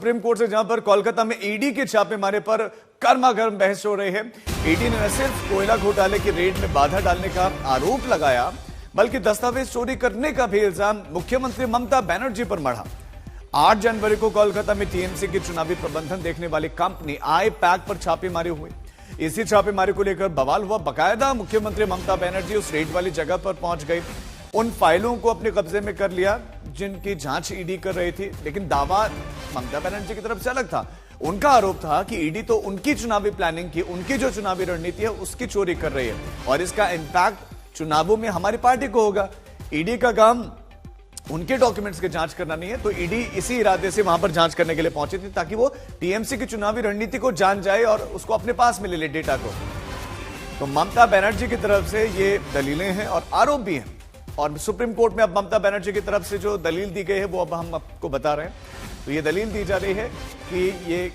Supreme court से जहां पर कोलकाता में ईडी के छापेमारी पर गर्मागर्म बहस हो रही है। ईडी ने न सिर्फ कोयला घोटाले की रेड में बाधा डालने का आरोप लगाया, बल्कि दस्तावेज चोरी करने का भी इल्जाम मुख्यमंत्री ममता बनर्जी पर मढ़ा। 8 जनवरी को कोलकाता में टीएमसी की चुनावी प्रबंधन देखने वाली कंपनी आई पैक पर छापेमारी हुई। इसी छापेमारी को लेकर बवाल हुआ। बाकायदा मुख्यमंत्री ममता बनर्जी उस रेड वाली जगह पर पहुंच गई, उन फाइलों को अपने कब्जे में कर लिया जिनकी जांच ईडी कर रही थी। लेकिन दावा ममता बनर्जी की तरफ से अलग था। उनका आरोप था कि ईडी तो उनकी चुनावी प्लानिंग की, उनकी जो चुनावी रणनीति है उसकी चोरी कर रही है और इसका इंपैक्ट चुनावों में हमारी पार्टी को होगा। ईडी का काम उनके डॉक्यूमेंट्स की जांच करना नहीं है, तो ईडी इसी इरादे से वहां पर जांच करने के लिए पहुंची थी ताकि वो टीएमसी की चुनावी रणनीति को जान जाए और उसको अपने पास में ले ले डेटा को। तो ममता बनर्जी की तरफ से ये दलीलें हैं और आरोप भी हैं और सुप्रीम कोर्ट में अब ममता बनर्जी की तरफ से जो दलील दी गई है वो अब हम आपको बता रहे हैं। तो ये दलील दी जा रही है कि ये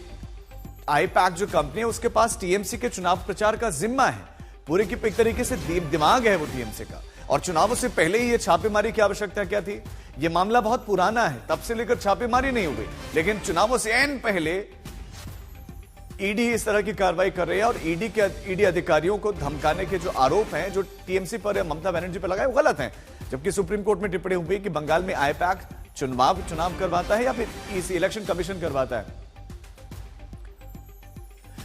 आई पैक जो कंपनी है उसके पास टीएमसी के चुनाव प्रचार का जिम्मा है। पूरे की एक तरीके से दिमाग है वो टीएमसी का, और चुनावों से पहले ही ये छापेमारी की आवश्यकता क्या थी? ये मामला बहुत पुराना है, तब से लेकर छापेमारी नहीं हुई, लेकिन चुनावों से एन पहले ईडी इस तरह की कार्रवाई कर रही है और ईडी अधिकारियों को धमकाने के जो आरोप हैं जो टीएमसी पर या ममता बनर्जी पर लगाए वो गलत हैं। जबकि सुप्रीम कोर्ट में टिप्पणी हुई कि बंगाल में आई पैक चुनाव करवाता है या फिर इस इलेक्शन कमीशन करवाता है।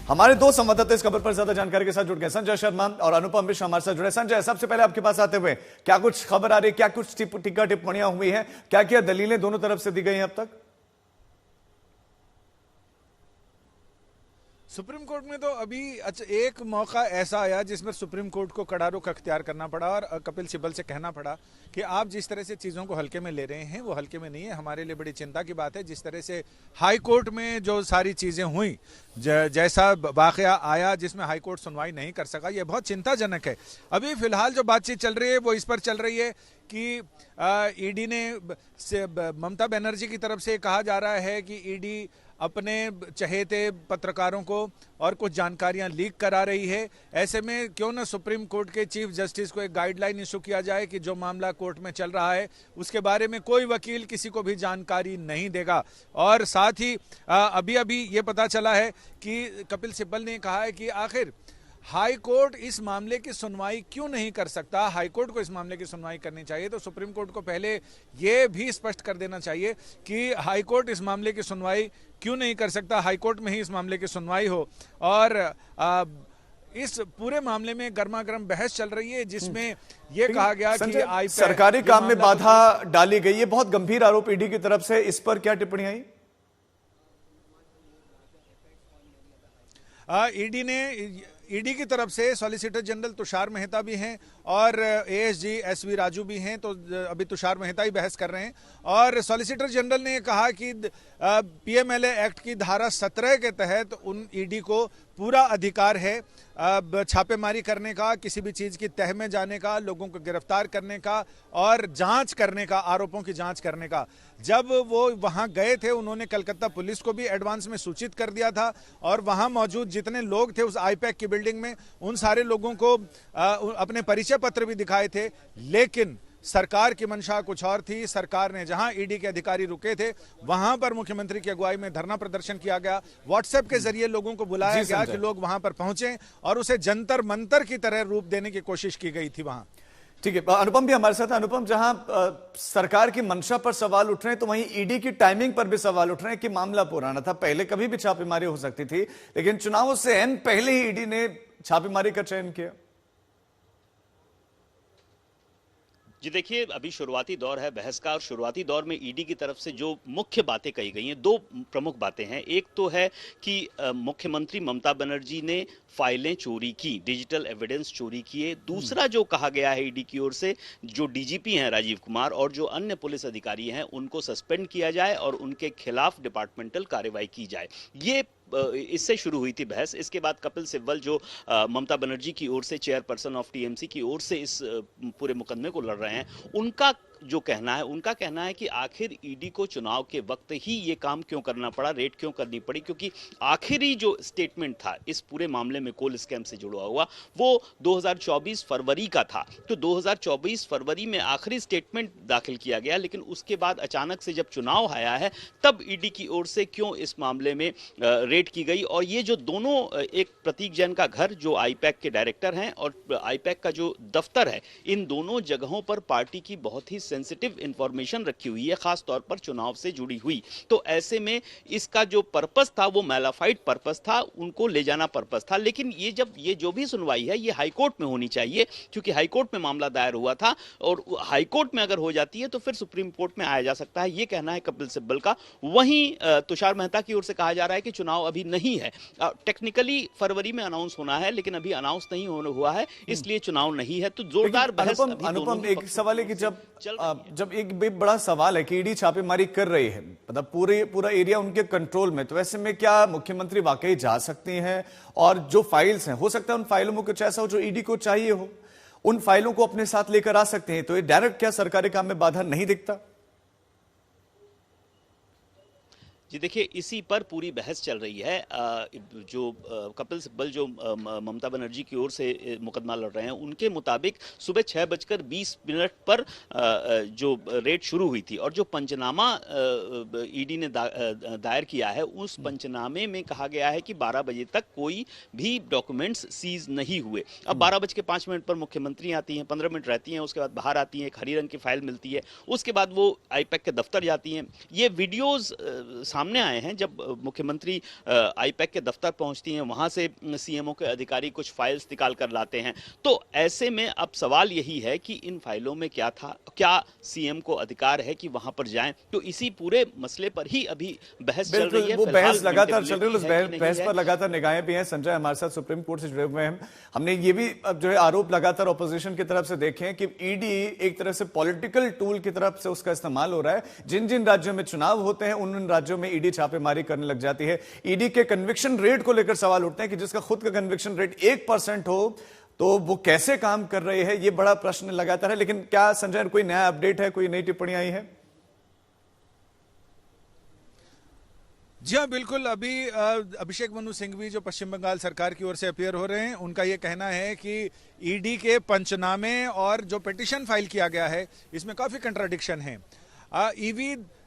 हमारे दो संवाददाता इस खबर पर ज्यादा जानकारी के साथ जुड़ गए, संजय शर्मा और अनुपम मिश्रा हमारे साथ जुड़े। संजय, सबसे पहले आपके पास आते हुए क्या कुछ खबर आ रही है, क्या कुछ टीका टिप्पणियां हुई हैं, क्या क्या दलीलें दोनों तरफ से दी गई हैं अब तक? सुप्रीम कोर्ट में तो अभी एक मौका ऐसा आया जिसमें सुप्रीम कोर्ट को कड़ा रुख अख्तियार करना पड़ा और कपिल सिब्बल से कहना पड़ा कि आप जिस तरह से चीज़ों को हल्के में ले रहे हैं वो हल्के में नहीं है। हमारे लिए बड़ी चिंता की बात है जिस तरह से हाई कोर्ट में जो सारी चीज़ें हुई, जैसा वाकया आया जिसमें हाई कोर्ट सुनवाई नहीं कर सका, ये बहुत चिंताजनक है। अभी फिलहाल जो बातचीत चल रही है वो इस पर चल रही है कि ईडी ने ममता बनर्जी की तरफ से कहा जा रहा है कि ईडी अपने चहेते पत्रकारों को और कुछ जानकारियां लीक करा रही है। ऐसे में क्यों ना सुप्रीम कोर्ट के चीफ जस्टिस को एक गाइडलाइन इशू किया जाए कि जो मामला कोर्ट में चल रहा है उसके बारे में कोई वकील किसी को भी जानकारी नहीं देगा। और साथ ही अभी ये पता चला है कि कपिल सिब्बल ने कहा है कि आखिर हाई कोर्ट इस मामले की सुनवाई क्यों नहीं कर सकता। हाई कोर्ट को इस मामले की सुनवाई करनी चाहिए, तो सुप्रीम कोर्ट को पहले यह भी स्पष्ट कर देना चाहिए कि हाई कोर्ट इस मामले की सुनवाई क्यों नहीं कर सकता, हाई कोर्ट में ही इस मामले की सुनवाई हो। और इस पूरे मामले में गर्मागर्म बहस चल रही है जिसमें यह कहा गया कि आई सरकारी काम में बाधा डाली गई है, बहुत गंभीर आरोप ईडी की तरफ से, इस पर क्या टिप्पणी आई? ईडी की तरफ से सॉलिसिटर जनरल तुषार मेहता भी हैं और एएसजी एसवी राजू भी हैं, तो अभी तुषार मेहता ही बहस कर रहे हैं। और सॉलिसिटर जनरल ने कहा कि पीएमएलए एक्ट की धारा 17 के तहत उन ईडी को पूरा अधिकार है छापेमारी करने का, किसी भी चीज़ की तह में जाने का, लोगों को गिरफ्तार करने का और जांच करने का, आरोपों की जांच करने का। जब वो वहां गए थे उन्होंने कलकत्ता पुलिस को भी एडवांस में सूचित कर दिया था और वहां मौजूद जितने लोग थे उस आईपैक की बिल्डिंग में उन सारे लोगों को अपने परिचय पत्र भी दिखाए थे। लेकिन सरकार की मंशा कुछ और थी। सरकार ने जहां ईडी के अधिकारी रुके थे वहां पर मुख्यमंत्री की अगुवाई में धरना प्रदर्शन किया गया, व्हाट्सएप के जरिए लोगों को बुलाया गया कि लोग वहां पर पहुंचे और उसे जंतर मंतर की तरह रूप देने की कोशिश की गई थी वहां। ठीक है, अनुपम भी हमारे साथ। अनुपम, जहां सरकार की मंशा पर सवाल उठ रहे हैं तो वहीं ईडी की टाइमिंग पर भी सवाल उठ रहे हैं कि मामला पुराना था, पहले कभी भी छापेमारी हो सकती थी, लेकिन चुनावों से एन पहले ही ईडी ने छापेमारी का चयन किया। जी देखिए, अभी शुरुआती दौर है बहस का और शुरुआती दौर में ईडी की तरफ से जो मुख्य बातें कही गई हैं, दो प्रमुख बातें हैं। एक तो है कि मुख्यमंत्री ममता बनर्जी ने फाइलें चोरी की, डिजिटल एविडेंस चोरी किए। दूसरा जो कहा गया है ईडी की ओर से, जो डीजीपी हैं राजीव कुमार और जो अन्य पुलिस अधिकारी हैं उनको सस्पेंड किया जाए और उनके खिलाफ डिपार्टमेंटल कार्रवाई की जाए। ये इससे शुरू हुई थी बहस। इसके बाद कपिल सिब्बल जो ममता बनर्जी की ओर से चेयरपर्सन ऑफ टीएमसी की ओर से इस पूरे मुकदमे को लड़ रहे हैं, उनका जो कहना है, उनका कहना है कि आखिर ईडी को चुनाव के वक्त ही ये काम क्यों करना पड़ा, रेड क्यों करनी पड़ी, क्योंकि आखिरी जो स्टेटमेंट था इस पूरे मामले में कोल स्कैम से जुड़ा हुआ वो 2024 फरवरी का था। तो 2024 फरवरी में आखिरी स्टेटमेंट दाखिल किया गया, लेकिन उसके बाद अचानक से जब चुनाव आया है तब ईडी की ओर से क्यों इस मामले में रेड की गई। और ये जो दोनों, एक प्रतीक जैन का घर जो आईपैक के डायरेक्टर हैं और आईपैक का जो दफ्तर है, इन दोनों जगहों पर पार्टी की बहुत ही सेंसिटिव इंफॉर्मेशन रखी हुई है, खास तौर पर चुनाव से जुड़ी हुई। तो ऐसे में इसका जो पर्पस था वो मैलाफाइड पर्पस था, उनको ले जाना पर्पस था। लेकिन ये जो भी सुनवाई है ये हाईकोर्ट में होनी चाहिए, क्योंकि हाईकोर्ट में मामला दायर हुआ था और हाईकोर्ट में अगर हो जाती है तो फिर सुप्रीम कोर्ट में आया जा सकता है, ये कहना है कपिल सिब्बल का। वहीं तुषार मेहता की ओर से कहा जा रहा है कि चुनाव अभी नहीं है, टेक्निकली फरवरी में अनाउंस होना है लेकिन अभी अनाउंस नहीं हुआ है, इसलिए चुनाव नहीं है। तो जोरदार बहस अनुपम एक सवाल है कि जब एक बड़ा सवाल है कि ईडी छापेमारी कर रही है, मतलब पूरा एरिया उनके कंट्रोल में, तो ऐसे में क्या मुख्यमंत्री वाकई जा सकती हैं और जो फाइल्स हैं, हो सकता है उन फाइलों में कुछ ऐसा हो जो ईडी को चाहिए हो, उन फाइलों को अपने साथ लेकर आ सकते हैं, तो ये डायरेक्ट क्या सरकारी काम में बाधा नहीं दिखता? जी देखिए, इसी पर पूरी बहस चल रही है। जो कपिल सिब्बल जो ममता बनर्जी की ओर से मुकदमा लड़ रहे हैं, उनके मुताबिक सुबह 6:20 पर जो रेड शुरू हुई थी और जो पंचनामा ईडी ने दायर किया है, उस पंचनामे में कहा गया है कि 12 बजे तक कोई भी डॉक्यूमेंट्स सीज नहीं हुए। अब 12:05 पर मुख्यमंत्री आती हैं, 15 मिनट रहती हैं, उसके बाद बाहर आती हैं, एक हरी रंग की फाइल मिलती है, उसके बाद वो आईपैक के दफ्तर जाती हैं। ये वीडियोज सामने आए हैं जब मुख्यमंत्री आईपैक के दफ्तर पहुंचती हैं, वहां से सीएमओ के अधिकारी कुछ फाइल्स निकाल कर लाते हैं। तो ऐसे में अब सवाल यही है कि इन फाइलों में क्या था, क्या सीएम को अधिकार है कि वहां पर जाएं। तो इसी पूरे मसले पर ही अभी बहस चल रही है। वो बहस लगातार चल रही है, उस बहस पर लगातार निगाहें भी हैं। संजय हमारे साथ सुप्रीम कोर्ट से जुड़े हुए हैं। हमने ये भी अब जो है आरोप लगातार ऑपोजिशन की तरफ से देखे हैं कि ईडी एक तरह से पॉलिटिकल टूल की तरफ से उसका इस्तेमाल हो रहा है। जिन जिन राज्यों में चुनाव होते हैं उन राज्यों में ईडी छापेमारी करने लग जाती है। ईडी के कन्विक्शन रेट को लेकर सवाल उठते हैं कि जिसका खुद का कन्विक्शन रेट 1% हो तो वो कैसे काम कर रहे हैं, ये बड़ा प्रश्न लगातार है। लेकिन क्या संजय कोई नया अपडेट है, कोई नई टिप्पणी आई है? जी हाँ, बिल्कुल। अभी अभिषेक मनु सिंघवी जो पश्चिम बंगाल सरकार की ओर से अपीयर हो रहे हैं, उनका ये कहना है कि ईडी के पंचनामे और जो पिटीशन फाइल किया गया है इसमें काफी कंट्राडिक्शन है।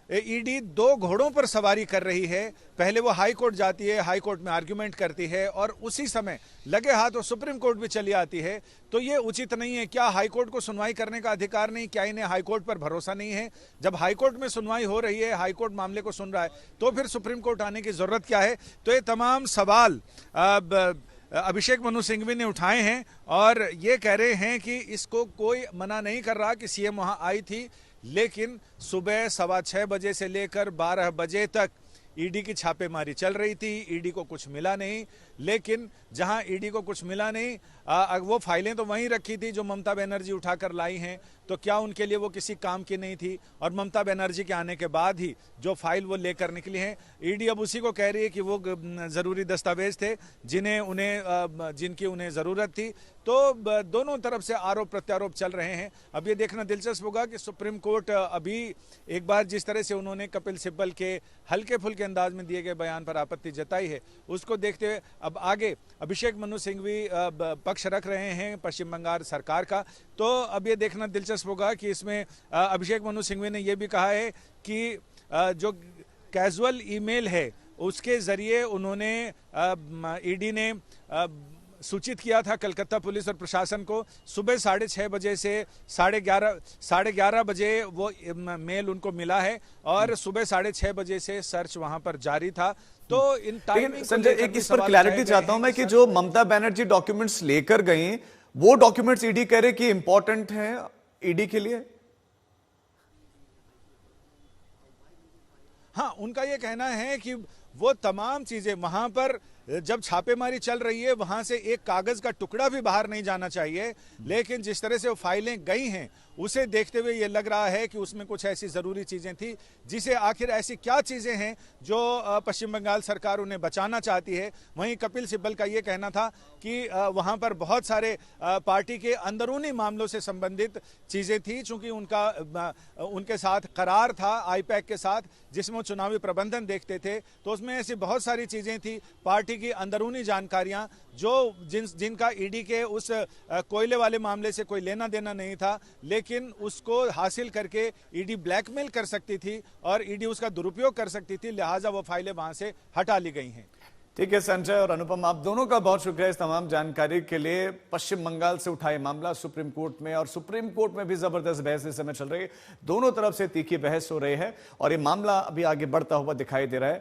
ईडी 2 घोड़ों पर सवारी कर रही है। पहले वो हाई कोर्ट जाती है, हाई कोर्ट में आर्ग्यूमेंट करती है और उसी समय लगे हाथ वो सुप्रीम कोर्ट भी चली आती है। तो ये उचित नहीं है। क्या हाई कोर्ट को सुनवाई करने का अधिकार नहीं? क्या इन्हें हाई कोर्ट पर भरोसा नहीं है? जब हाई कोर्ट में सुनवाई हो रही है, हाई कोर्ट मामले को सुन रहा है, तो फिर सुप्रीम कोर्ट आने की जरूरत क्या है? तो ये तमाम सवाल अभिषेक मनु सिंघवी ने उठाए हैं और ये कह रहे हैं कि इसको कोई मना नहीं कर रहा कि सीएम वहां आई थी, लेकिन सुबह 6:15 बजे से लेकर 12 बजे तक ईडी की छापेमारी चल रही थी। ईडी को कुछ मिला नहीं, लेकिन जहां ईडी को कुछ मिला नहीं, वो फाइलें तो वहीं रखी थी जो ममता बनर्जी उठाकर लाई हैं। तो क्या उनके लिए वो किसी काम की नहीं थी? और ममता बनर्जी के आने के बाद ही जो फाइल वो लेकर निकली हैं, ईडी अब उसी को कह रही है कि वो जरूरी दस्तावेज थे जिनकी उन्हें जरूरत थी। तो दोनों तरफ से आरोप प्रत्यारोप चल रहे हैं। अब ये देखना दिलचस्प होगा कि सुप्रीम कोर्ट अभी एक बार जिस तरह से उन्होंने कपिल सिब्बल के हल्के फुल्के अंदाज में दिए गए बयान पर आपत्ति जताई है, उसको देखते हुए अब आगे अभिषेक मनु सिंघवी पक्ष रख रहे हैं पश्चिम बंगाल सरकार का। तो अब ये देखना दिलचस्प होगा कि इसमें अभिषेक मनु सिंघवी ने यह भी कहा है कि जो कैजुअल ईमेल है उसके जरिए उन्होंने ईडी ने सूचित किया था कलकत्ता पुलिस और प्रशासन को। सुबह 6:30 बजे से 11:30 बजे वो मेल उनको मिला है और सुबह 6:30 बजे से सर्च वहां पर जारी था। तो इन टाइमिंग संजय एक इस पर क्लैरिटी चाहता हूं मैं कि जो ममता बनर्जी डॉक्यूमेंट्स लेकर गई, वो डॉक्यूमेंट्स ईडी कह रहे कि इंपॉर्टेंट है ईडी के लिए। हाँ, उनका ये कहना है कि वो तमाम चीजें वहां पर जब छापेमारी चल रही है वहां से एक कागज का टुकड़ा भी बाहर नहीं जाना चाहिए, लेकिन जिस तरह से वो फाइलें गई हैं उसे देखते हुए ये लग रहा है कि उसमें कुछ ऐसी ज़रूरी चीज़ें थी जिसे आखिर ऐसी क्या चीज़ें हैं जो पश्चिम बंगाल सरकार उन्हें बचाना चाहती है। वहीं कपिल सिब्बल का ये कहना था कि वहाँ पर बहुत सारे पार्टी के अंदरूनी मामलों से संबंधित चीज़ें थी, चूँकि उनके साथ करार था आईपैक के साथ जिसमें वो चुनावी प्रबंधन देखते थे, तो उसमें ऐसी बहुत सारी चीज़ें थी, पार्टी की अंदरूनी जानकारियाँ जो जिनका ईडी के उस कोयले वाले मामले से कोई लेना देना नहीं था, लेकिन उसको हासिल करके ईडी ब्लैकमेल कर सकती थी और ईडी उसका दुरुपयोग कर सकती थी, लिहाजा वो फाइलें वहां से हटा ली गई हैं। ठीक है संजय और अनुपम, आप दोनों का बहुत शुक्रिया इस तमाम जानकारी के लिए। पश्चिम बंगाल से उठाए मामला सुप्रीम कोर्ट में, और सुप्रीम कोर्ट में भी जबरदस्त बहस इस समय चल रही है। दोनों तरफ से तीखी बहस हो रही है और ये मामला अभी आगे बढ़ता हुआ दिखाई दे रहा है।